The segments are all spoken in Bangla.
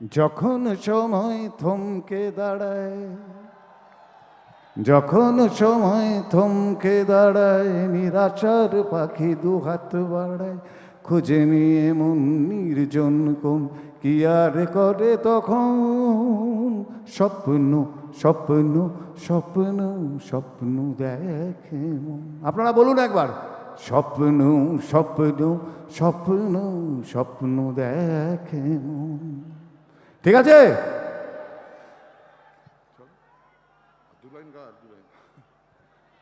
যখন সময় থমকে দাঁড়ায়, যখন সময় থমকে দাঁড়ায়, নিরাশার পাখি দুহাত বাড়ায়, খুঁজে নিয়ে মন নির্জন কোন কি আর করে তখন। স্বপ্ন স্বপ্ন স্বপ্ন স্বপ্ন দেখে মন। আপনারা বলুন একবার, স্বপ্ন স্বপ্ন স্বপ্ন স্বপ্ন দেখে মন। ঠিক আছে?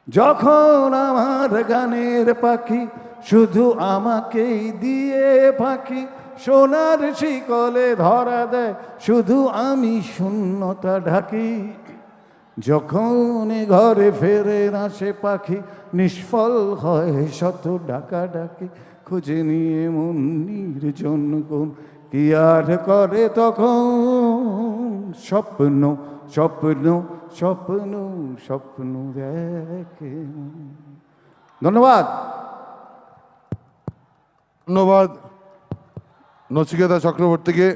যখন আমার গানের পাখি শুধু আমাকেই দিয়ে পাখি, সোনার শিকলে ধরা দেয় শুধু আমি শূন্যতা ঢাকি। যখন ঘরে ফেরে না সে পাখি, নিষ্ফল হয় শত ডাকা ডাকি, খুঁজে নিয়ে মন নির্জন কোন কি আর করে তখন। স্বপ্ন স্বপ্ন স্বপ্ন স্বপ্ন দেখে। ধন্যবাদ। ধন্যবাদ নচিকেতা চক্রবর্তীকে।